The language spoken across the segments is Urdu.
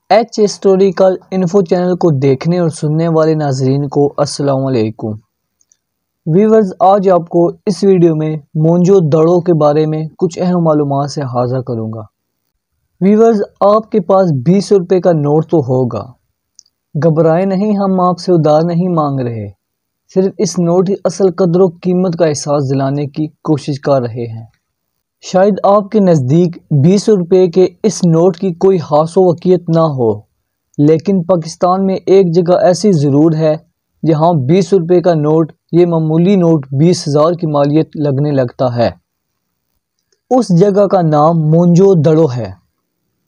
ایچ ہسٹوریکل انفو چینل کو دیکھنے اور سننے والے ناظرین کو السلام علیکم ویورز، آج آپ کو اس ویڈیو میں مونجو دڑو کے بارے میں کچھ اہم معلومات سے حاضر کروں گا۔ ویورز، آپ کے پاس 20 روپے کا نوٹ تو ہوگا، گھبرائیں نہیں، ہم آپ سے ادھار نہیں مانگ رہے، صرف اس نوٹ کی اصل قدر و قیمت کا احساس دلانے کی کوشش کر رہے ہیں۔ شاید آپ کے نزدیک 20 روپے کے اس نوٹ کی کوئی خاص وقعت نہ ہو، لیکن پاکستان میں ایک جگہ ایسی ضرور ہے جہاں 20 روپے کا نوٹ، یہ معمولی نوٹ 20,000 کی مالیت لگنے لگتا ہے۔ اس جگہ کا نام مونجو دڑو ہے،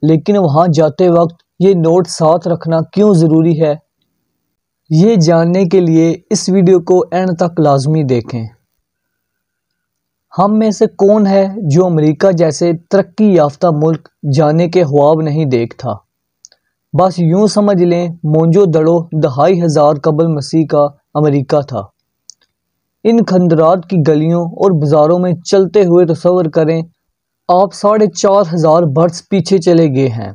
لیکن وہاں جاتے وقت یہ نوٹ ساتھ رکھنا کیوں ضروری ہے، یہ جاننے کے لیے اس ویڈیو کو اینڈ تک لازمی دیکھیں۔ ہم میں سے کون ہے جو امریکہ جیسے ترقی یافتہ ملک جانے کے خواب نہیں دیکھتا؟ بس یوں سمجھ لیں، مونجو دڑو 2500 قبل مسیح کا امریکہ تھا۔ ان کھنڈرات کی گلیوں اور بازاروں میں چلتے ہوئے تصور کریں آپ 4500 برس پیچھے چلے گئے ہیں۔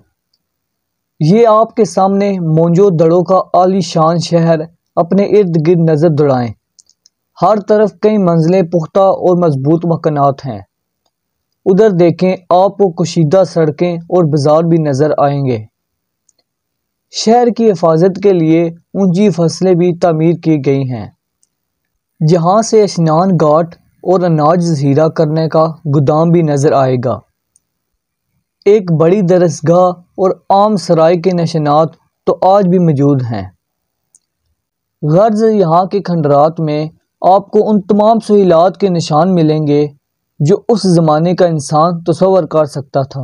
یہ آپ کے سامنے مونجو دڑو کا عالی شان شہر، اپنے ارد گرد نظر دوڑائیں، ہر طرف کئی منزلیں پختہ اور مضبوط مکانات ہیں۔ ادھر دیکھیں، آپ کو کشیدہ سڑکیں اور بازار بھی نظر آئیں گے۔ شہر کی حفاظت کے لیے اونچی فصلیں بھی تعمیر کی گئی ہیں، جہاں سے اشنان گھاٹ اور اناج ذخیرہ کرنے کا گودام بھی نظر آئے گا۔ ایک بڑی درسگاہ اور عام سرائے کے نشانات تو آج بھی موجود ہیں۔ غرض، یہاں کے کھنڈرات میں آپ کو ان تمام سہولیات کے نشان ملیں گے جو اس زمانے کا انسان تصور کر سکتا تھا۔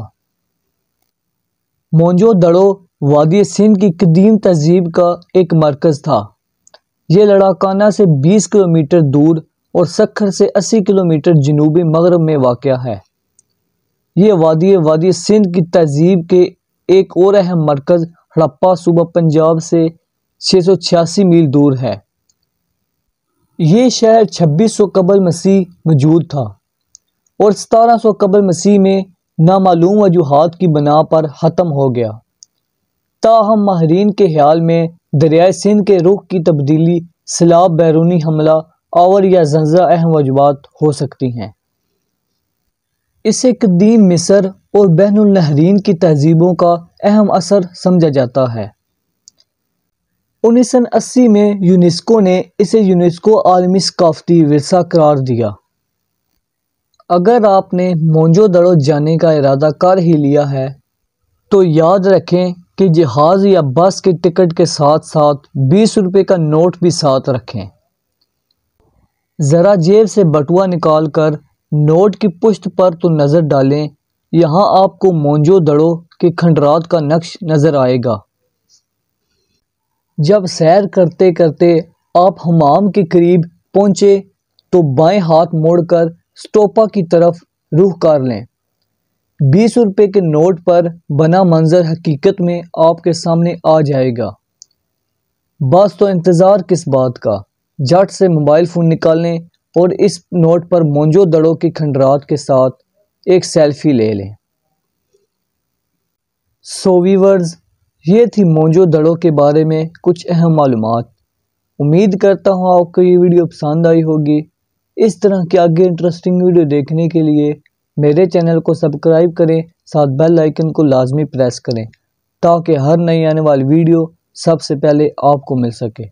مونجو دڑو وادی سندھ کی قدیم تہذیب کا ایک مرکز تھا۔ یہ لڑاکانہ سے 20 کلومیٹر دور اور سکھر سے 80 کلومیٹر جنوبی مغرب میں واقع ہے۔ یہ وادی سندھ کی تہذیب کے ایک اور اہم مرکز ہڑپہ صوبہ پنجاب سے 686 میل دور ہے۔ یہ شہر 2600 قبل مسیح موجود تھا اور 1700 قبل مسیح میں نامعلوم وجوہات کی بنا پر ختم ہو گیا۔ تاہم ماہرین کے خیال میں دریائے سندھ کے رخ کی تبدیلی، سیلاب، بیرونی حملہ آور یا زلزلہ اہم وجوہات ہو سکتی ہیں۔ اسے قدیم مصر اور بین النہرین کی تہذیبوں کا اہم اثر سمجھا جاتا ہے۔ 1980 میں یونیسکو نے اسے یونیسکو عالمی ثقافتی ورثہ قرار دیا۔ اگر آپ نے مونجو دڑو جانے کا ارادہ کر ہی لیا ہے تو یاد رکھیں کہ جہاز یا بس کے ٹکٹ کے ساتھ ساتھ 20 روپے کا نوٹ بھی ساتھ رکھیں۔ ذرا جیب سے بٹوا نکال کر نوٹ کی پشت پر تو نظر ڈالیں، یہاں آپ کو مونجو دڑو کے کھنڈرات کا نقش نظر آئے گا۔ جب سیر کرتے کرتے آپ حمام کے قریب پہنچے تو بائیں ہاتھ موڑ کر سٹوپا کی طرف رخ کر لیں۔ 20 روپے کے نوٹ پر بنا منظر حقیقت میں آپ کے سامنے آ جائے گا۔ بس تو انتظار کس بات کا، جھٹ سے موبائل فون نکالیں اور اس نوٹ پر مونجو دڑو کے کھنڈرات کے ساتھ ایک سیلفی لے لیں۔ ویورز، یہ تھی مونجو دڑو کے بارے میں کچھ اہم معلومات۔ امید کرتا ہوں آپ کو یہ ویڈیو پسند آئی ہوگی۔ اس طرح کے آگے انٹرسٹنگ ویڈیو دیکھنے کے لیے میرے چینل کو سبسکرائب کریں، ساتھ بیل آئیکن کو لازمی پریس کریں تاکہ ہر نئی آنے والی ویڈیو سب سے پہلے آپ کو مل سکے۔